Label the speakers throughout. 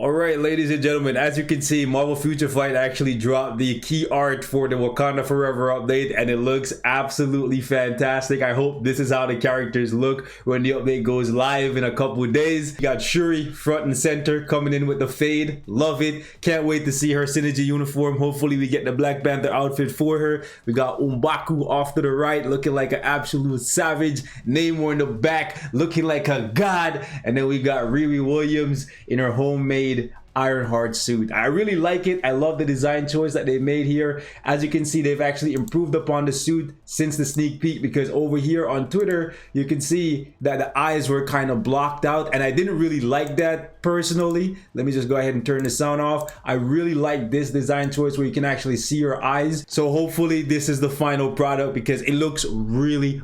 Speaker 1: Alright, ladies and gentlemen, as you can see, Marvel Future Fight actually dropped the key art for the Wakanda Forever update, and it looks absolutely fantastic. I hope this is how the characters look when the update goes live in a couple of days. You got Shuri front and center coming in with the fade. Love it. Can't wait to see her synergy uniform. Hopefully we get the Black Panther outfit for her. We got M'Baku off to the right looking like an absolute savage. Namor in the back looking like a god. And then we got Riri Williams in her homemade Ironheart suit. I really like it. I love the design choice that they made here. As you can see, they've actually improved upon the suit since the sneak peek, because over here on Twitter you can see that the eyes were kind of blocked out, and I didn't really like that personally. Let me just go ahead and turn the sound off. I really like this design choice where you can actually see your eyes. So hopefully this is the final product, because it looks really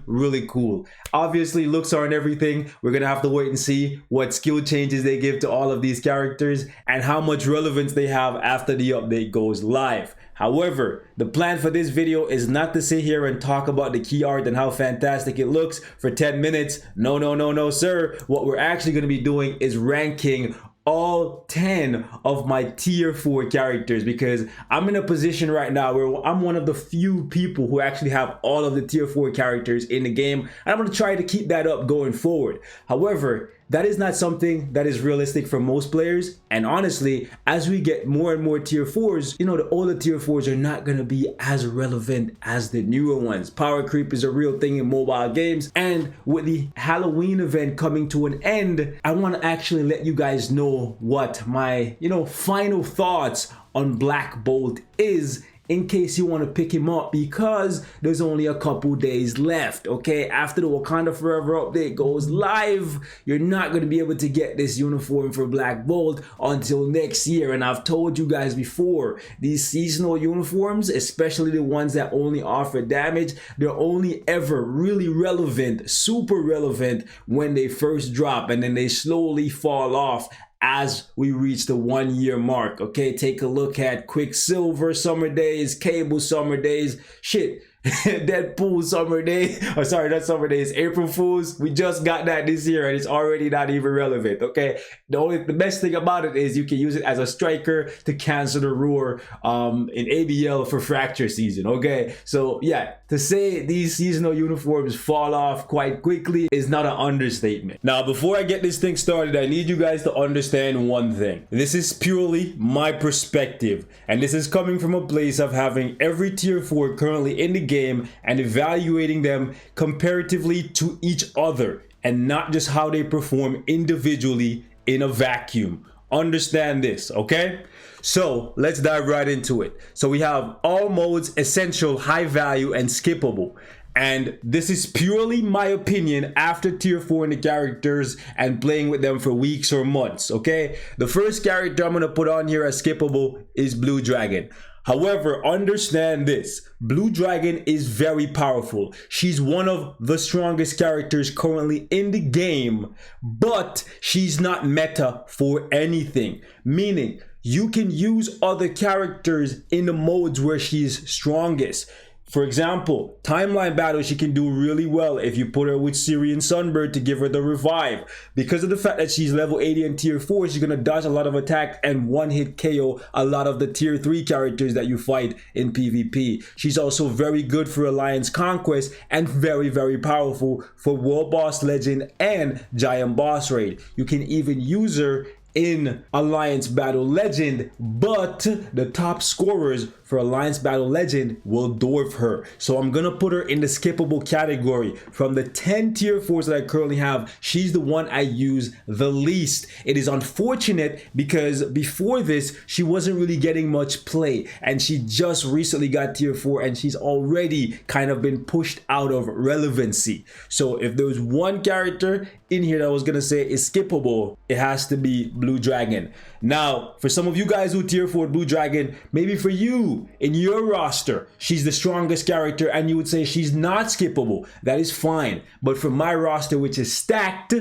Speaker 1: cool. Obviously looks aren't everything. We're gonna have to wait and see what skill changes they give to all of these characters and how much relevance they have after the update goes live. However, the plan for this video is not to sit here and talk about the key art and how fantastic it looks for 10 minutes. No, sir. What we're actually going to be doing is ranking all 10 of my tier 4 characters, because I'm in a position right now where I'm one of the few people who actually have all of the tier 4 characters in the game, and I'm going to try to keep that up going forward. However, that is not something that is realistic for most players, and honestly, as we get more and more tier 4s, you know, the older tier 4s are not going to be as relevant as the newer ones. Power creep is a real thing in mobile games, and with the Halloween event coming to an end, I want to actually let you guys know what my, final thoughts on Black Bolt is, in case you want to pick him up, because there's only a couple days left. Okay, after the Wakanda Forever update goes live, you're not going to be able to get this uniform for Black Bolt until next year. And I've told you guys before, these seasonal uniforms, especially the ones that only offer damage, they're only ever really relevant, super relevant, when they first drop, and then they slowly fall off as we reach the 1 year mark. Okay, take a look at Quicksilver Summer Days, Cable Summer Days, shit, Deadpool Summer Days, or sorry, not Summer Days, April Fools. We just got that this year and it's already not even relevant. Okay, the best thing about it is you can use it as a striker to cancel the roar in ABL for Fracture season. Okay, so yeah, to say these seasonal uniforms fall off quite quickly is not an understatement. Now, before I get this thing started, I need you guys to understand one thing. This is purely my perspective, and this is coming from a place of having every tier 4 currently in the game and evaluating them comparatively to each other, and not just how they perform individually in a vacuum. Understand this, okay? So let's dive right into it. So we have all modes, essential, high value, and skippable. And this is purely my opinion after tier 4 in the characters and playing with them for weeks or months, okay? The first character I'm gonna put on here as skippable is Blue Dragon. However, understand this, Blue Dragon is very powerful. She's one of the strongest characters currently in the game, but she's not meta for anything. Meaning, you can use other characters in the modes where she's strongest. For example, timeline battle she can do really well if you put her with Syrian Sunbird to give her the revive. Because of the fact that she's level 80 and tier 4, she's gonna dodge a lot of attacks and one-hit KO a lot of the tier 3 characters that you fight in PvP. She's also very good for Alliance Conquest and very powerful for World Boss Legend and Giant Boss Raid. You can even use her in Alliance Battle Legend, but the top scorers for Alliance Battle Legend will dwarf her. So I'm gonna put her in the skippable category. From the 10 tier 4s that I currently have, she's the one I use the least. It is unfortunate because before this, she wasn't really getting much play, and she just recently got tier 4 and she's already kind of been pushed out of relevancy. So if there was one character in here that I was gonna say is skippable, it has to be Blue Dragon. Now, for some of you guys who tier 4 Blue Dragon, maybe for you, in your roster, she's the strongest character and you would say she's not skippable. That is fine. But for my roster, which is stacked,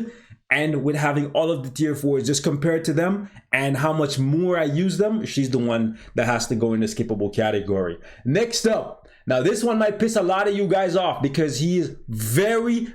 Speaker 1: and with having all of the tier 4s just compared to them and how much more I use them, she's the one that has to go in the skippable category. Next up, now this one might piss a lot of you guys off because he is very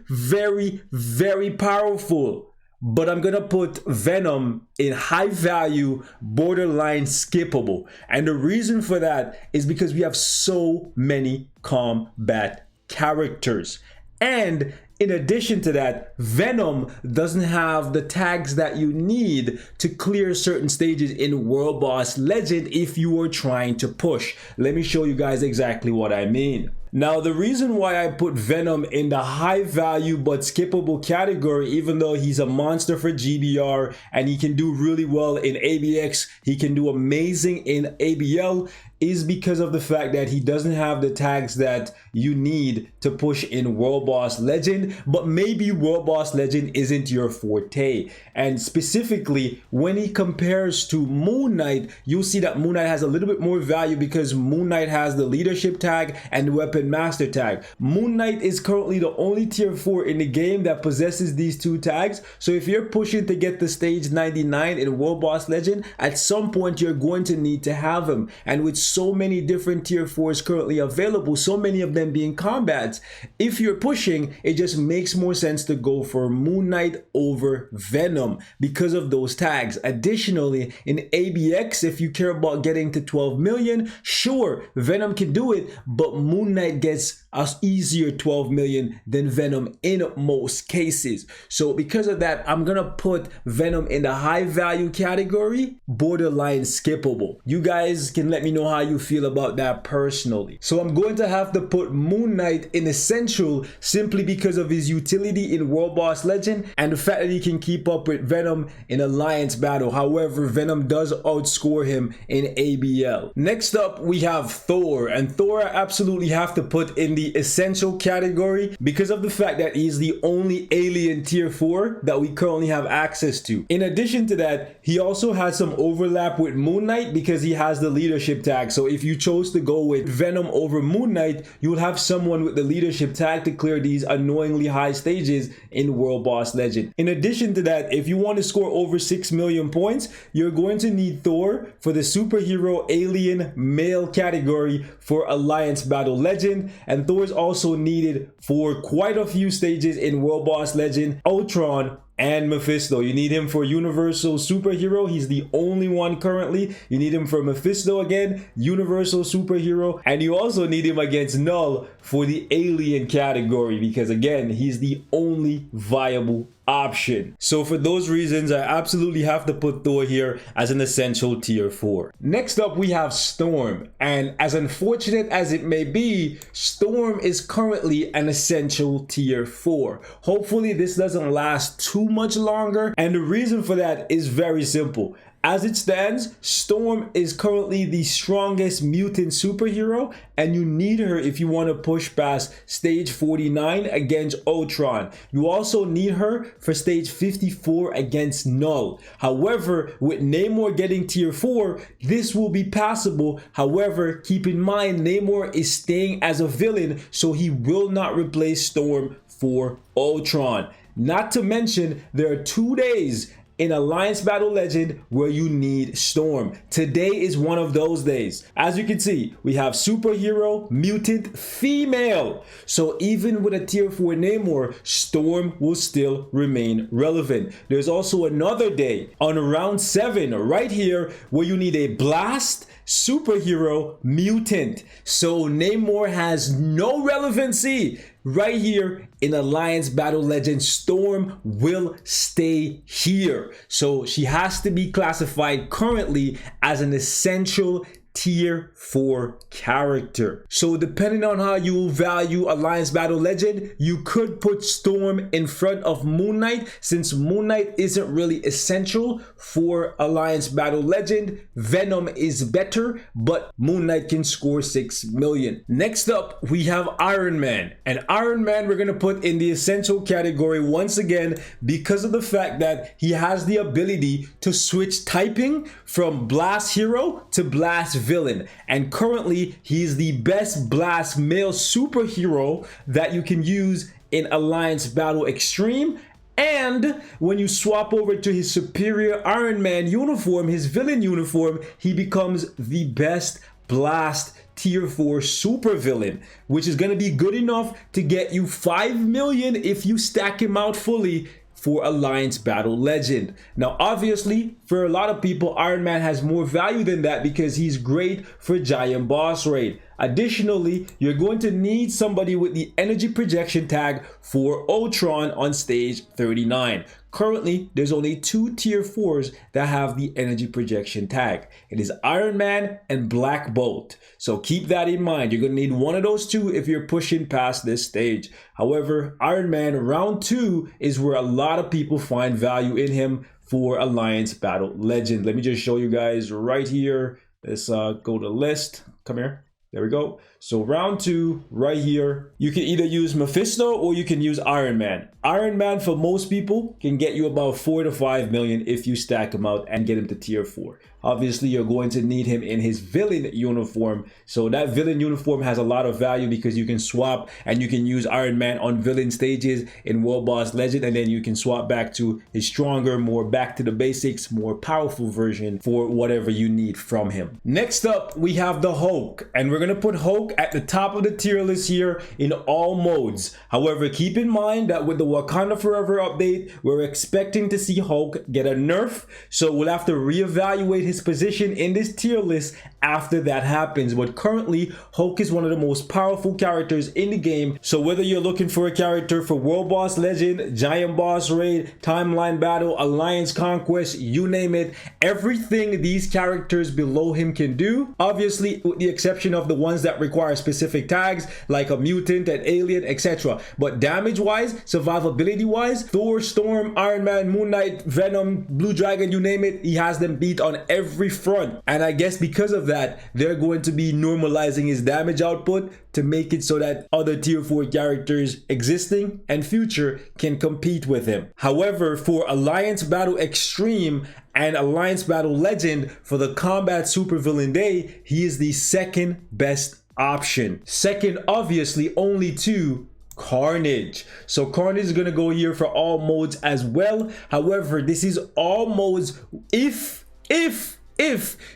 Speaker 1: powerful. but I'm gonna put Venom in high value, borderline skippable. And the reason for that is because we have so many combat characters. And in addition to that, Venom doesn't have the tags that you need to clear certain stages in World Boss Legend if you are trying to push. Let me show you guys exactly what I mean. Now, the reason why I put Venom in the high value but skippable category, even though he's a monster for GBR and he can do really well in ABX, he can do amazing in ABL, is because of the fact that he doesn't have the tags that you need to push in World Boss Legend, but maybe World Boss Legend isn't your forte. And specifically, when he compares to Moon Knight, you'll see that Moon Knight has a little bit more value because Moon Knight has the leadership tag and the weapon master tag. Moon Knight is currently the only tier 4 in the game that possesses these two tags. So if you're pushing to get the stage 99 in World Boss Legend, at some point you're going to need to have him. And with so many different tier 4s currently available, so many of them being combats, if you're pushing, it just makes more sense to go for Moon Knight over Venom because of those tags. Additionally, in ABX, if you care about getting to 12 million, sure, Venom can do it, but Moon Knight gets an easier 12 million than Venom in most cases. So because of that, I'm gonna put Venom in the high value category, borderline skippable. You guys can let me know how you feel about that personally. So I'm going to have to put Moon Knight in essential simply because of his utility in World Boss Legend and the fact that he can keep up with Venom in Alliance battle. However, Venom does outscore him in ABL. Next up, we have Thor, and Thor I absolutely have to put in the essential category because of the fact that he's the only alien tier 4 that we currently have access to. In addition to that, he also has some overlap with Moon Knight because he has the leadership tag. So if you chose to go with Venom over Moon Knight, you will have someone with the leadership tag to clear these annoyingly high stages in World Boss Legend. In addition to that, if you want to score over 6 million points, you're going to need Thor for the superhero alien male category for Alliance Battle Legend, and Thor is also needed for quite a few stages in World Boss Legend, Ultron, and Mephisto. You need him for Universal Superhero. He's the only one currently. You need him for Mephisto again, Universal Superhero. And you also need him against Null for the Alien category because, again, he's the only viable option. So for those reasons, I absolutely have to put Thor here as an essential tier 4. Next up, we have Storm. And as unfortunate as it may be, Storm is currently an essential tier 4. Hopefully this doesn't last too much longer. And the reason for that is very simple. As it stands, Storm is currently the strongest mutant superhero, and you need her if you want to push past stage 49 against Ultron. You also need her for stage 54 against Null. However, with Namor getting tier 4, this will be passable. However, keep in mind, Namor is staying as a villain, so he will not replace Storm for Ultron. Not to mention, there are 2 days in Alliance Battle Legend where you need Storm. Today is one of those days. As you can see, we have superhero, mutant, female. So even with a tier 4 Namor, Storm will still remain relevant. There's also another day on round 7 right here where you need a blast, superhero, mutant. So Namor has no relevancy. Right here in Alliance Battle Legend, Storm will stay here. So she has to be classified currently as an essential tier 4 character. So depending on how you value Alliance Battle Legend, you could put Storm in front of Moon Knight since Moon Knight isn't really essential for Alliance Battle Legend. Venom is better, but Moon Knight can score 6 million. Next up, we have Iron Man. And Iron Man we're going to put in the essential category once again because of the fact that he has the ability to switch typing from Blast Hero to Blast Villain, and currently he's the best blast male superhero that you can use in Alliance Battle Extreme. And when you swap over to his superior Iron Man uniform, his villain uniform, he becomes the best blast tier 4 super villain, which is going to be good enough to get you 5 million if you stack him out fully for Alliance Battle Legend. Now, obviously, for a lot of people, Iron Man has more value than that because he's great for Giant Boss Raid. Additionally, you're going to need somebody with the energy projection tag for Ultron on stage 39. Currently, there's only 2 tier 4s that have the energy projection tag. It is Iron Man and Black Bolt. So keep that in mind. You're going to need one of those 2 if you're pushing past this stage. However, Iron Man round 2 is where a lot of people find value in him for Alliance Battle Legend. Let me just show you guys right here. Let's go to list. Come here. There we go. So round 2 right here, you can either use Mephisto or you can use Iron Man. Iron Man for most people can get you about 4 to 5 million if you stack him out and get him to tier 4. Obviously, you're going to need him in his villain uniform. So that villain uniform has a lot of value because you can swap and you can use Iron Man on villain stages in World Boss Legend, and then you can swap back to his stronger, more back to the basics, more powerful version for whatever you need from him. Next up, we have the Hulk, and we're going to put Hulk at the top of the tier list here in all modes. However, keep in mind that with the Wakanda Forever update, we're expecting to see Hulk get a nerf, so we'll have to reevaluate his position in this tier list after that happens. But currently, Hulk is one of the most powerful characters in the game. So whether you're looking for a character for World Boss Legend, Giant Boss Raid, Timeline Battle, Alliance Conquest, you name it, everything these characters below him can do, obviously with the exception of the ones that require specific tags like a mutant, an alien, etc. But damage wise, survivability wise, Thor, Storm, Iron Man, Moon Knight, Venom, Blue Dragon, you name it, he has them beat on every front. And I guess because of that, they're going to be normalizing his damage output to make it so that other tier 4 characters existing and future can compete with him. However, for Alliance Battle Extreme and Alliance Battle Legend for the Combat Supervillain Day, he is the second best option. Second, obviously, only to Carnage. So Carnage is going to go here for all modes as well. However, this is all modes if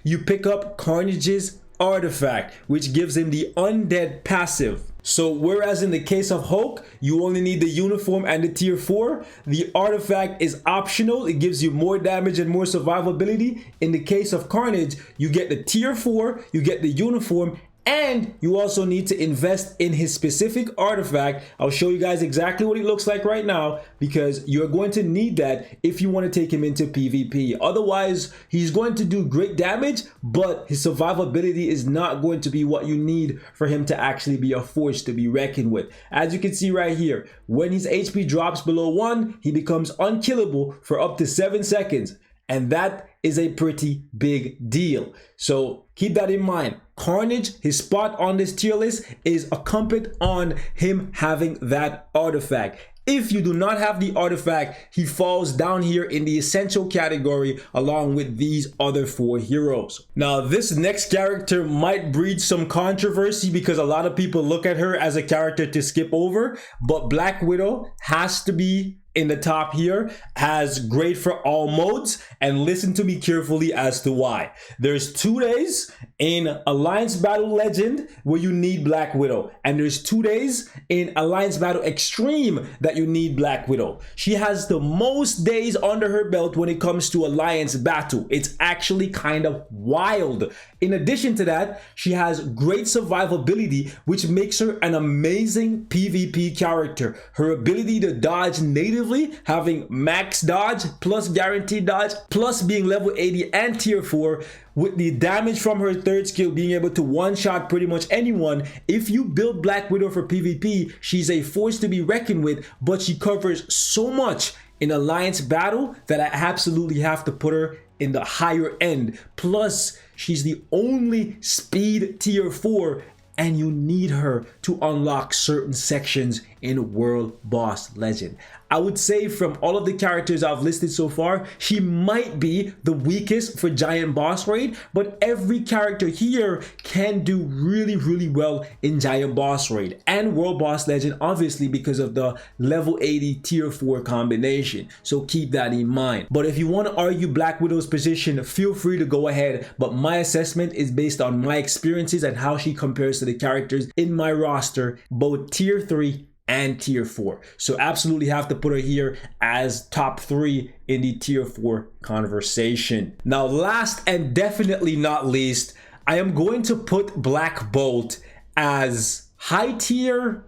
Speaker 1: you pick up Carnage's artifact, which gives him the undead passive. So whereas in the case of Hulk, you only need the uniform and the tier 4, the artifact is optional. It gives you more damage and more survivability. In the case of Carnage, you get the tier 4, you get the uniform, and you also need to invest in his specific artifact. I'll show you guys exactly what it looks like right now because you're going to need that if you want to take him into PvP. Otherwise, he's going to do great damage, but his survivability is not going to be what you need for him to actually be a force to be reckoned with. As you can see right here, when his HP drops below 1, he becomes unkillable for up to 7 seconds. And that is a pretty big deal. So keep that in mind. Carnage, his spot on this tier list is accompanied on him having that artifact. If you do not have the artifact, he falls down here in the essential category along with these other 4 heroes. Now, this next character might breed some controversy because a lot of people look at her as a character to skip over, but Black Widow has to be in the top here, has great for all modes, and listen to me carefully as to why. There's 2 days in Alliance Battle Legend where you need Black Widow, and there's 2 days in Alliance Battle Extreme that you need Black Widow. She has the most days under her belt when it comes to Alliance Battle. It's actually kind of wild. In addition to that, she has great survivability, which makes her an amazing PvP character. Her ability to dodge natively, having max dodge plus guaranteed dodge, plus being level 80 and tier 4, with the damage from her 3rd skill being able to one-shot pretty much anyone. If you build Black Widow for PvP, she's a force to be reckoned with, but she covers so much in Alliance Battle that I absolutely have to put her in the higher end. Plus, she's the only speed tier 4, and you need her to unlock certain sections in World Boss Legend. I would say from all of the characters I've listed so far, she might be the weakest for Giant Boss Raid, but every character here can do really, really well in Giant Boss Raid and World Boss Legend, obviously because of the level 80 tier 4 combination. So keep that in mind. But if you want to argue Black Widow's position, feel free to go ahead. But my assessment is based on my experiences and how she compares to the characters in my roster, both tier 3 and tier 4. So absolutely have to put her here as top 3 in the tier 4 conversation. Now, last and definitely not least, I am going to put Black Bolt as high tier,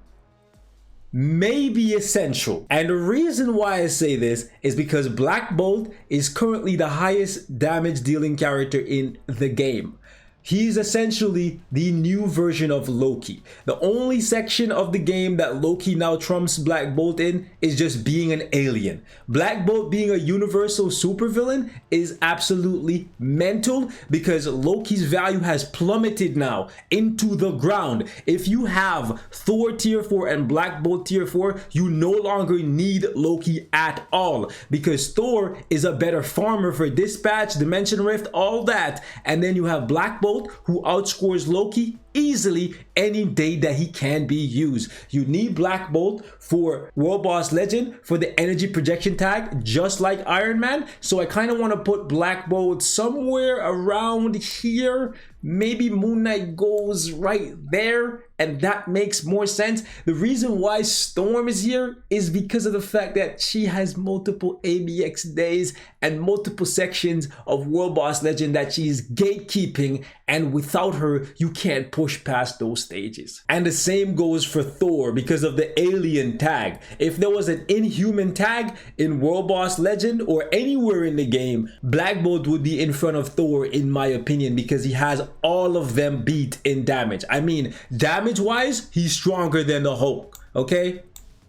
Speaker 1: maybe essential. And the reason why I say this is because Black Bolt is currently the highest damage dealing character in the game. He's essentially the new version of Loki. The only section of the game that Loki now trumps Black Bolt in is just being an alien. Black Bolt being a universal supervillain is absolutely mental because Loki's value has plummeted now into the ground. If you have Thor tier 4 and Black Bolt tier 4, you no longer need Loki at all because Thor is a better farmer for dispatch, dimension rift, all that. And then you have Black Bolt who outscores Loki easily any day that he can be used. You need Black Bolt for World Boss Legend for the energy projection tag, just like Iron Man. So I kind of want to put Black Bolt somewhere around here. Maybe Moon Knight goes right there, and that makes more sense. The reason why Storm is here is because of the fact that she has multiple ABX days and multiple sections of World Boss Legend that she's gatekeeping, and without her, you can't push past those stages. And the same goes for Thor because of the alien tag. If there was an inhuman tag in World Boss Legend or anywhere in the game, Black Bolt would be in front of Thor in my opinion because he has all of them beat in damage. I mean, damage wise, he's stronger than the Hulk, okay?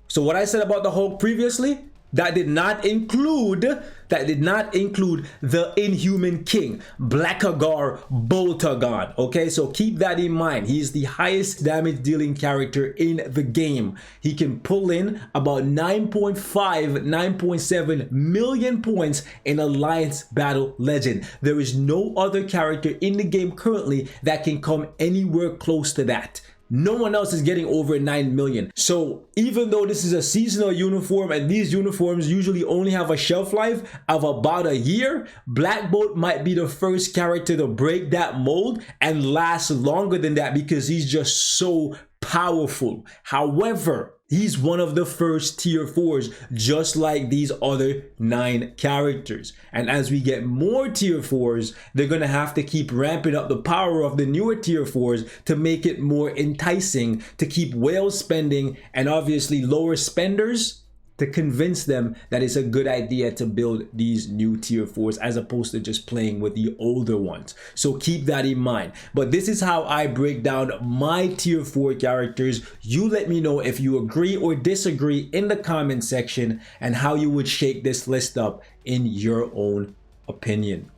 Speaker 1: So what I said about the Hulk previously, that did not include the Inhuman King, Blackagar Boltagon, okay? So keep that in mind. He's the highest damage dealing character in the game. He can pull in about 9.7 million points in Alliance Battle Legend. There is no other character in the game currently that can come anywhere close to that. No one else is getting over 9 million. So even though this is a seasonal uniform and these uniforms usually only have a shelf life of about a year, Black Bolt might be the first character to break that mold and last longer than that because he's just so powerful. However, he's one of the first tier 4s, just like these other 9 characters. And as we get more tier 4s, they're going to have to keep ramping up the power of the newer tier 4s to make it more enticing, to keep whales spending and obviously lower spenders to convince them that it's a good idea to build these new tier 4s as opposed to just playing with the older ones. So keep that in mind. But this is how I break down my tier 4 characters. You let me know if you agree or disagree in the comment section and how you would shake this list up in your own opinion.